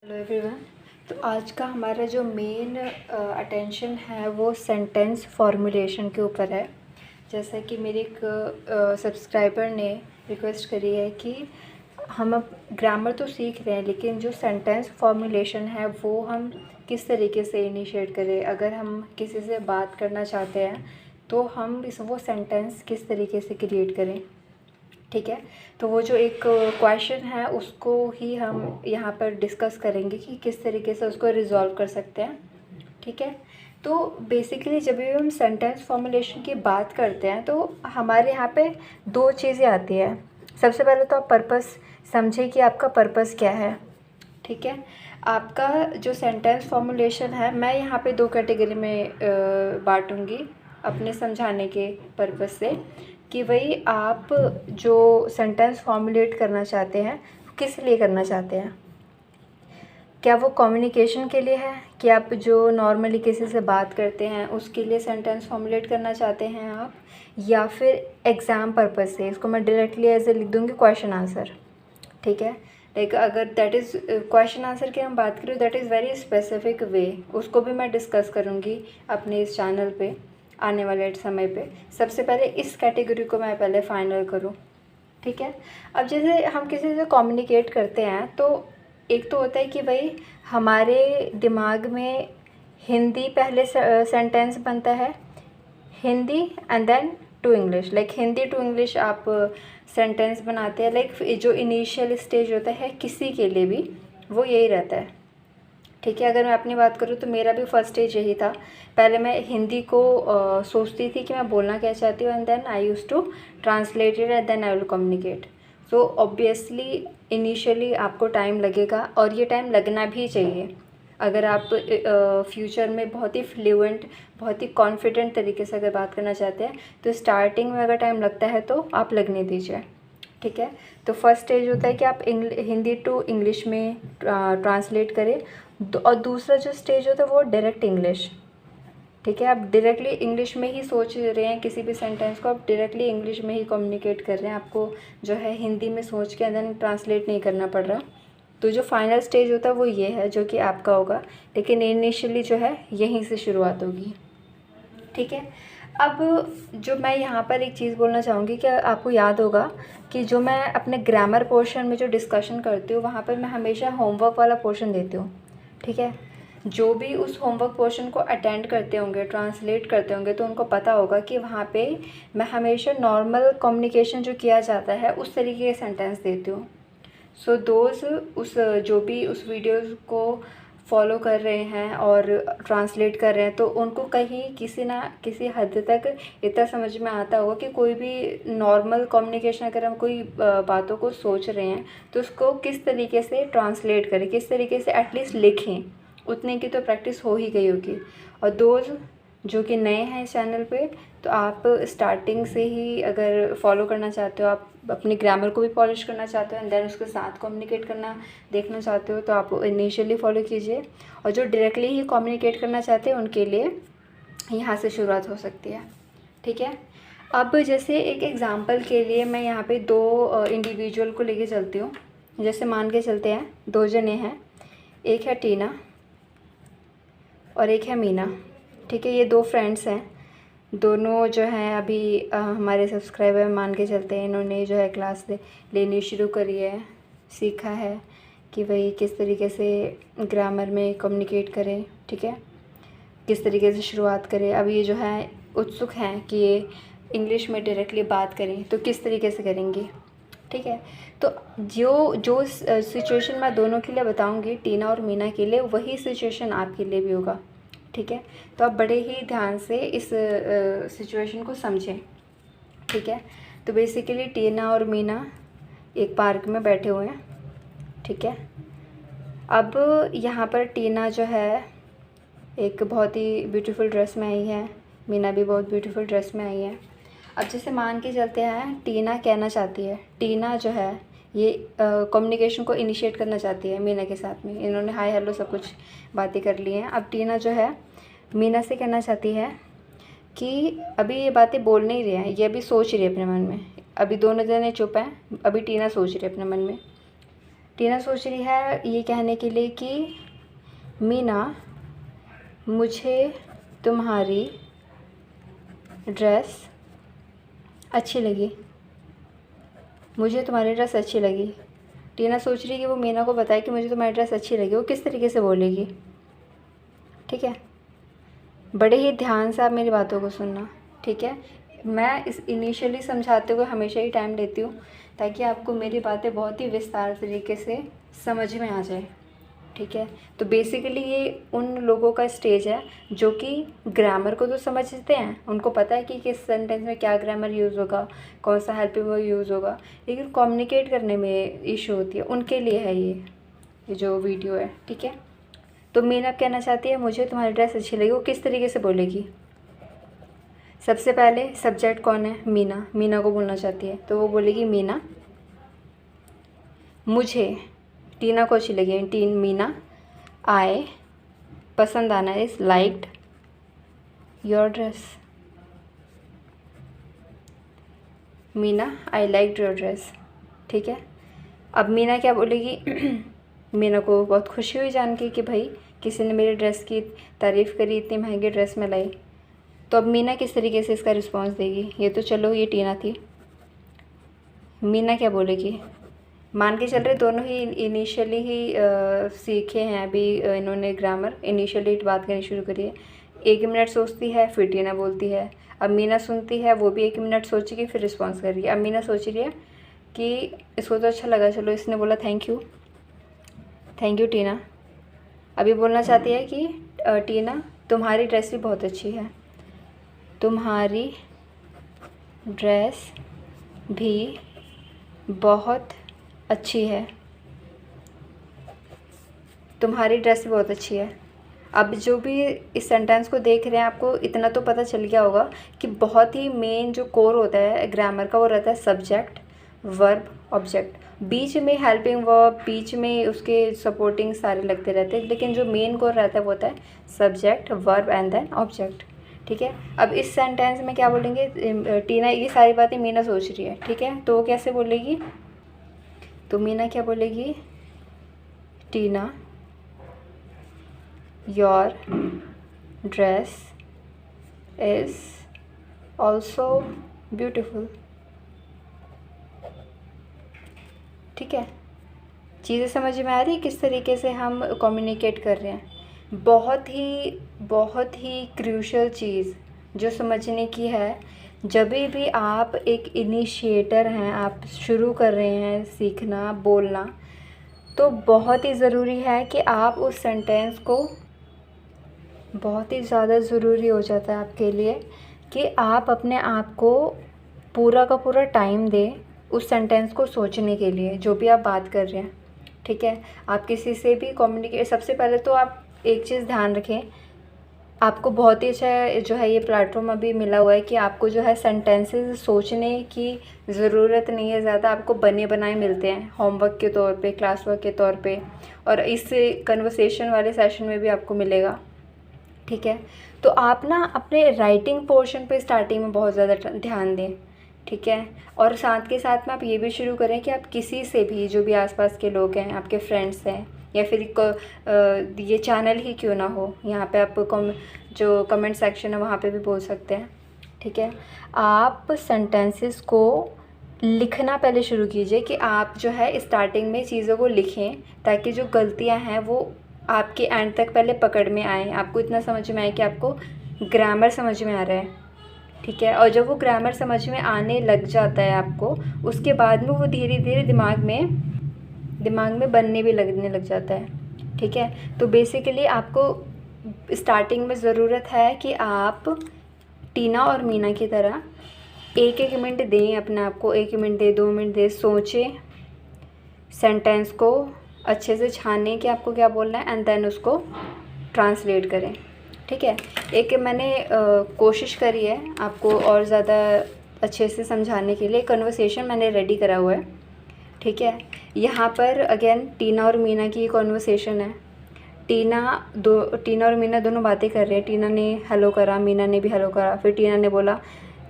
Hello everyone. तो आज का हमारा जो मेन अटेंशन है वो सेंटेंस फॉर्मुलेशन के ऊपर है। जैसा कि मेरे एक सब्सक्राइबर ने रिक्वेस्ट करी है कि हम अब ग्रामर तो सीख रहे हैं, लेकिन जो सेंटेंस फॉर्मुलेशन है वो हम किस तरीके से इनिशिएट करें। अगर हम किसी से बात करना चाहते हैं तो हम वो सेंटेंस किस तरीके से क्रिएट करें। ठीक है, तो वो जो एक क्वेश्चन है उसको ही हम यहाँ पर डिस्कस करेंगे कि किस तरीके से उसको रिजॉल्व कर सकते हैं। ठीक है, तो बेसिकली जब भी हम सेंटेंस फॉर्मुलेशन की बात करते हैं तो हमारे यहाँ पे दो चीज़ें आती है। सबसे पहले तो आप पर्पस समझिए कि आपका पर्पस क्या है। ठीक है, आपका जो सेंटेंस फॉर्मुलेशन है मैं यहाँ पे दो कैटेगरी में बांटूंगी अपने समझाने के पर्पस से, कि भाई आप जो सेंटेंस फॉर्मुलेट करना चाहते हैं किस लिए करना चाहते हैं। क्या वो कम्युनिकेशन के लिए है कि आप जो नॉर्मली किसी से बात करते हैं उसके लिए सेंटेंस फॉर्मुलेट करना चाहते हैं आप, या फिर एग्ज़ाम पर्पज़ से। इसको मैं डायरेक्टली ऐसे लिख दूँगी क्वेश्चन आंसर। ठीक है, लाइक अगर दैट इज़ क्वेश्चन आंसर की हम बात करें that is very specific way, उसको भी मैं डिस्कस करूँगी अपने इस चैनल पे आने वाले समय पे। सबसे पहले इस कैटेगरी को मैं पहले फाइनल करूँ। ठीक है, अब जैसे हम किसी से कम्युनिकेट करते हैं तो एक तो होता है कि भाई हमारे दिमाग में हिंदी पहले सेंटेंस बनता है, Hindi and then to English. Like Hindi to English आप सेंटेंस बनाते हैं। लाइक जो इनिशियल स्टेज होता है किसी के लिए भी वो यही रहता है। ठीक है, अगर मैं अपनी बात करूँ तो मेरा भी फर्स्ट स्टेज यही था। पहले मैं हिंदी को सोचती थी कि मैं बोलना क्या चाहती हूँ, and then I use to translate it and then I will communicate. So obviously initially आपको टाइम लगेगा और ये टाइम लगना भी चाहिए। अगर आप फ्यूचर में बहुत ही फ्लुएंट, बहुत ही कॉन्फिडेंट तरीके से अगर बात करना चाहते हैं तो स्टार्टिंग में अगर टाइम लगता है तो आप लगने दीजिए। ठीक है, तो फर्स्ट स्टेज होता है कि आप हिंदी टू इंग्लिश में ट्रांसलेट करें। और दूसरा जो स्टेज होता है वो डायरेक्ट इंग्लिश। ठीक है, आप डायरेक्टली इंग्लिश में ही सोच रहे हैं किसी भी सेंटेंस को, आप डायरेक्टली इंग्लिश में ही कम्युनिकेट कर रहे हैं। आपको जो है हिंदी में सोच के देन ट्रांसलेट नहीं करना पड़ रहा। तो जो फाइनल स्टेज होता है वो ये है जो कि आपका होगा, लेकिन इनिशियली जो है यहीं से शुरुआत होगी। ठीक है, अब जो मैं यहाँ पर एक चीज़ बोलना चाहूँगी कि आपको याद होगा कि जो मैं अपने ग्रामर पोर्शन में जो डिस्कशन करती हूँ वहाँ पर मैं हमेशा होमवर्क वाला पोर्शन देती हूँ। ठीक है, जो भी उस होमवर्क पोर्शन को अटेंड करते होंगे, ट्रांसलेट करते होंगे, तो उनको पता होगा कि वहाँ पे मैं हमेशा नॉर्मल कम्युनिकेशन जो किया जाता है उस तरीके के सेंटेंस देती हूँ। सो दोज उस जो भी उस वीडियोज़ को फॉलो कर रहे हैं और ट्रांसलेट कर रहे हैं तो उनको कहीं किसी ना किसी हद तक इतना समझ में आता होगा कि कोई भी नॉर्मल कम्युनिकेशन अगर हम कोई बातों को सोच रहे हैं तो उसको किस तरीके से ट्रांसलेट करें, किस तरीके से एटलीस्ट लिखें, उतने की तो प्रैक्टिस हो ही गई होगी। और दोज जो कि नए हैं इस चैनल पे, तो आप स्टार्टिंग से ही अगर फॉलो करना चाहते हो, आप अपनी ग्रामर को भी पॉलिश करना चाहते हो एंड देन उसके साथ कम्युनिकेट करना देखना चाहते हो तो आप इनिशियली फॉलो कीजिए। और जो डायरेक्टली ही कम्युनिकेट करना चाहते हैं उनके लिए यहाँ से शुरुआत हो सकती है। ठीक है, अब जैसे एक एग्ज़ाम्पल के लिए मैं यहाँ पे दो इंडिविजुअल को लेके चलती हूँ। जैसे मान के चलते हैं दो जने हैं, एक है टीना और एक है मीना। ठीक है, ये दो फ्रेंड्स हैं। दोनों जो हैं अभी हमारे सब्सक्राइबर मान के चलते हैं, इन्होंने जो है क्लास लेनी शुरू करी है, सीखा है कि भाई किस तरीके से ग्रामर में कम्युनिकेट करें। ठीक है, किस तरीके से शुरुआत करें। अब ये जो है उत्सुक हैं कि ये इंग्लिश में डायरेक्टली बात करें तो किस तरीके से करेंगे। ठीक है, तो जो जो सिचुएशन मैं दोनों के लिए बताऊंगी, टीना और मीना के लिए, वही सिचुएशन आपके लिए भी होगा। ठीक है, तो आप बड़े ही ध्यान से इस सिचुएशन को समझें। ठीक है, तो बेसिकली टीना और मीना एक पार्क में बैठे हुए हैं। ठीक है, अब यहाँ पर टीना जो है एक बहुत ही ब्यूटीफुल ड्रेस में आई है, मीना भी बहुत ब्यूटीफुल ड्रेस में आई है। अब जैसे मान के चलते हैं टीना कहना चाहती है, टीना जो है ये कम्युनिकेशन को इनिशिएट करना चाहती है मीना के साथ में। इन्होंने हाय हेलो सब कुछ बातें कर ली हैं। अब टीना जो है मीना से कहना चाहती है कि अभी ये बातें बोल नहीं रहे हैं, ये अभी सोच रही है अपने मन में। अभी दोनों जने चुप हैं, अभी टीना सोच रही है अपने मन में। टीना सोच रही है ये कहने के लिए कि मीना, मुझे तुम्हारी ड्रेस अच्छी लगी, मुझे तुम्हारी ड्रेस अच्छी लगी। टीना सोच रही है कि वो मीना को बताए कि मुझे तुम्हारी ड्रेस अच्छी लगी। वो किस तरीके से बोलेगी, ठीक है। बड़े ही ध्यान से आप मेरी बातों को सुनना, ठीक है। मैं इस इनिशियली समझाते हुए हमेशा ही टाइम लेती हूँ ताकि आपको मेरी बातें बहुत ही विस्तार तरीके से समझ में आ जाए, ठीक है। तो बेसिकली ये उन लोगों का स्टेज है जो कि ग्रामर को तो समझते हैं, उनको पता है कि किस सेंटेंस में क्या ग्रामर यूज़ होगा, कौन सा हेल्पिंग वर्ब यूज़ होगा, लेकिन कम्युनिकेट करने में इशू होती है, उनके लिए है ये जो वीडियो है, ठीक है। तो मीना कहना चाहती है मुझे तुम्हारी ड्रेस अच्छी लगी। वो किस तरीके से बोलेगी? सबसे पहले सब्जेक्ट कौन है? मीना। मीना को बोलना चाहती है तो वो बोलेगी मीना, मुझे, टीना को अच्छी लगी, मीना, आई, पसंद आना, is liked your dress. Meena, I liked your dress, ठीक है। अब मीना क्या बोलेगी? मीना को बहुत खुशी हुई जान के कि भाई किसी ने मेरी ड्रेस की तारीफ़ करी, इतनी महंगी ड्रेस में लाई। तो अब मीना किस तरीके से इसका रिस्पॉन्स देगी? ये तो चलो ये टीना थी, मीना क्या बोलेगी? मान के चल रहे दोनों ही इनिशियली ही सीखे हैं अभी, इन्होंने ग्रामर इनिशियली बात करनी शुरू करी है। 1 मिनट सोचती है फिर टीना बोलती है। अब मीना सुनती है, वो भी 1 मिनट सोचेगी फिर रिस्पॉन्स कर रही है। अब मीना सोच रही है कि इसको तो अच्छा लगा, चलो इसने बोला थैंक यू टीना। अभी बोलना चाहती है कि टीना, तुम्हारी ड्रेस भी बहुत अच्छी है, तुम्हारी ड्रेस भी बहुत अच्छी है, तुम्हारी ड्रेस भी बहुत अच्छी है। अब जो भी इस सेंटेंस को देख रहे हैं आपको इतना तो पता चल गया होगा कि बहुत ही मेन जो कोर होता है ग्रामर का वो रहता है सब्जेक्ट, वर्ब, ऑब्जेक्ट। बीच में हेल्पिंग वर्ब, बीच में उसके सपोर्टिंग सारे लगते रहते हैं, लेकिन जो मेन कोर रहता है वो होता है subject, verb and then object, ठीक है। अब इस सेंटेंस में क्या बोलेंगे? टीना, ये सारी बातें मीना सोच रही है, ठीक है। तो वो कैसे बोलेगी? तो मीना क्या बोलेगी? Tina, your dress is also beautiful, ठीक है। चीज़ें समझ में आ रही है किस तरीके से हम कम्युनिकेट कर रहे हैं? बहुत ही क्रूशियल चीज़ जो समझने की है, जब भी आप एक इनिशिएटर हैं, आप शुरू कर रहे हैं सीखना बोलना, तो बहुत ही ज़रूरी है कि आप उस सेंटेंस को, बहुत ही ज़्यादा ज़रूरी हो जाता है आपके लिए कि आप अपने आप को पूरा का पूरा टाइम दें उस सेंटेंस को सोचने के लिए, जो भी आप बात कर रहे हैं, ठीक है। आप किसी से भी कम्युनिकेट, सबसे पहले तो आप एक चीज़ ध्यान रखें, आपको बहुत ही अच्छा जो है ये प्लेटफॉर्म अभी मिला हुआ है कि आपको जो है सेंटेंसेस सोचने की ज़रूरत नहीं है ज़्यादा, आपको बने बनाए मिलते हैं होमवर्क के तौर पे, क्लास वर्क के तौर पे, और इस कन्वर्सेशन वाले सेशन में भी आपको मिलेगा, ठीक है। तो आप ना अपने राइटिंग पोर्शन पे स्टार्टिंग में बहुत ज़्यादा ध्यान दें, ठीक है। और साथ के साथ में आप ये भी शुरू करें कि आप किसी से भी, जो भी आसपास के लोग हैं, आपके फ्रेंड्स हैं, या फिर ये चैनल ही क्यों ना हो, यहाँ पे आप जो कमेंट सेक्शन है वहाँ पे भी बोल सकते हैं, ठीक है। आप सेंटेंसेस को लिखना पहले शुरू कीजिए कि आप जो है स्टार्टिंग में चीज़ों को लिखें, ताकि जो गलतियाँ हैं वो आपके एंड तक पहले पकड़ में आए, आपको इतना समझ में आए कि आपको ग्रामर समझ में आ रहा है, ठीक है। और जब वो ग्रामर समझ में आने लग जाता है आपको, उसके बाद में वो धीरे धीरे दिमाग में बनने भी लगने लग जाता है, ठीक है। तो बेसिकली आपको स्टार्टिंग में ज़रूरत है कि आप टीना और मीना की तरह 1-1 मिनट दें अपने आप को, 1 मिनट दें, 2 मिनट दें, सोचें, सेंटेंस को अच्छे से छानें कि आपको क्या बोलना है, एंड देन उसको ट्रांसलेट करें, ठीक है। एक मैंने कोशिश करी है आपको और ज़्यादा अच्छे से समझाने के लिए, कन्वर्सेशन मैंने रेडी करा हुआ है, ठीक है। यहाँ पर अगेन टीना और मीना की कॉन्वर्सेशन है। टीना और मीना दोनों बातें कर रहे हैं। टीना ने हेलो करा, मीना ने भी हेलो करा। फिर टीना ने बोला,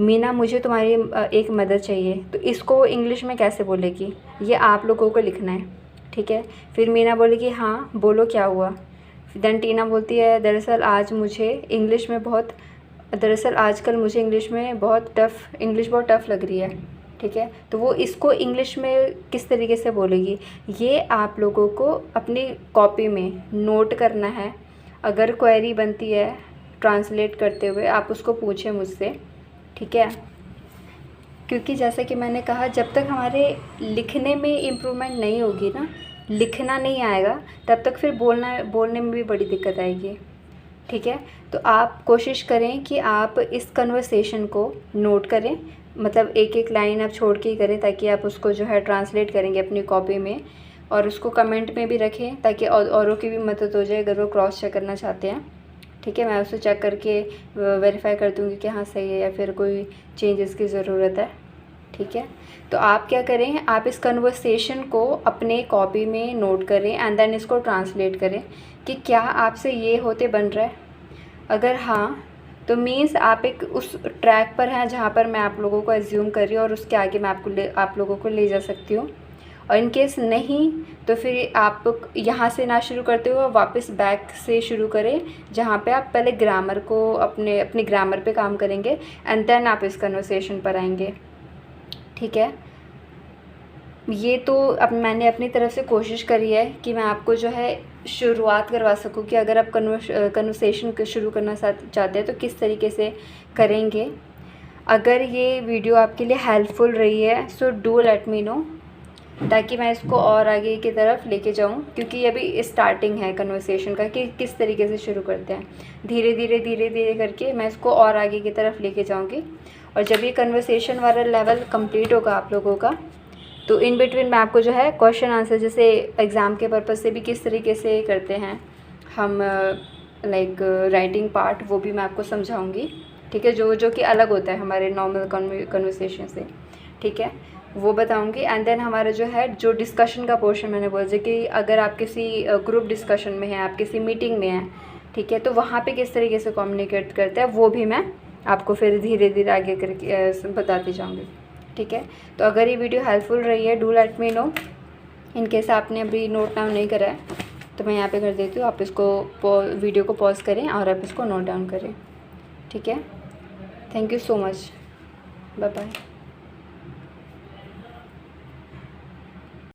मीना मुझे तुम्हारी एक मदद चाहिए। तो इसको इंग्लिश में कैसे बोलेगी, ये आप लोगों को लिखना है, ठीक है। फिर मीना बोली कि हाँ बोलो क्या हुआ। देन टीना बोलती है दरअसल आजकल मुझे इंग्लिश बहुत टफ़ लग रही है। ठीक है, तो वो इसको इंग्लिश में किस तरीके से बोलेगी ये आप लोगों को अपनी कॉपी में नोट करना है। अगर क्वेरी बनती है ट्रांसलेट करते हुए आप उसको पूछें मुझसे, ठीक है। क्योंकि जैसा कि मैंने कहा जब तक हमारे लिखने में इम्प्रूवमेंट नहीं होगी ना, लिखना नहीं आएगा, तब तक फिर बोलने में भी बड़ी दिक्कत आएगी। ठीक है, तो आप कोशिश करें कि आप इस कन्वर्सेशन को नोट करें, मतलब एक एक लाइन आप छोड़ के ही करें, ताकि आप उसको जो है ट्रांसलेट करेंगे अपनी कॉपी में, और उसको कमेंट में भी रखें ताकि औरों की भी मदद हो जाए अगर वो क्रॉस चेक करना चाहते हैं। ठीक है, मैं उसको चेक करके वेरीफाई कर दूँगी कि हाँ सही है या फिर कोई चेंजेस की ज़रूरत है। ठीक है, तो आप क्या करें, आप इस कन्वर्सेशन को अपने कॉपी में नोट करें एंड देन इसको ट्रांसलेट करें कि क्या आपसे ये होते बन रहा है। अगर हाँ तो मीन्स आप एक उस ट्रैक पर हैं जहाँ पर मैं आप लोगों को एज्यूम कर रही हूँ और उसके आगे मैं आप लोगों को ले जा सकती हूँ। और इन केस नहीं तो फिर आप यहाँ से ना शुरू करते हुए वापस बैक से शुरू करें, जहाँ पे आप पहले ग्रामर को अपने ग्रामर पे काम करेंगे एंड देन आप इस कन्वर्सेशन पर आएंगे। ठीक है, ये तो अब मैंने अपनी तरफ से कोशिश करी है कि मैं आपको जो है शुरुआत करवा सकूं कि अगर आप कन्वर्सेशन शुरू करना चाहते हैं तो किस तरीके से करेंगे। अगर ये वीडियो आपके लिए हेल्पफुल रही है so do let me know, ताकि मैं इसको और आगे की तरफ लेके जाऊं, क्योंकि ये अभी स्टार्टिंग है कन्वर्सेशन का कि किस तरीके से शुरू करते हैं। धीरे धीरे करके मैं इसको और आगे की तरफ लेके जाऊंगी। और जब ये कन्वर्सेशन वाला लेवल कंप्लीट होगा आप लोगों का, तो इन बिटवीन मैं आपको जो है क्वेश्चन आंसर जैसे एग्ज़ाम के पर्पज़ से भी किस तरीके से करते हैं हम, लाइक राइटिंग पार्ट, वो भी मैं आपको समझाऊंगी। ठीक है, जो कि अलग होता है हमारे नॉर्मल कन्वर्सेशन से। ठीक है, वो बताऊंगी। एंड देन हमारा जो डिस्कशन का पोर्शन मैंने बोला कि अगर आप किसी ग्रुप डिस्कशन में हैं, आप किसी मीटिंग में हैं, ठीक है, तो वहाँ पे किस तरीके से कम्युनिकेट करते हैं वो भी मैं आपको फिर धीरे धीरे आगे करके बताती जाऊँगी। ठीक है, तो अगर ये वीडियो हेल्पफुल रही है do let me know. In case आपने अभी नोट डाउन नहीं करा है तो मैं यहाँ पे कर देती हूँ, आप इसको वीडियो को पॉज करें और आप इसको नोट डाउन करें। ठीक है, thank you so much, bye bye.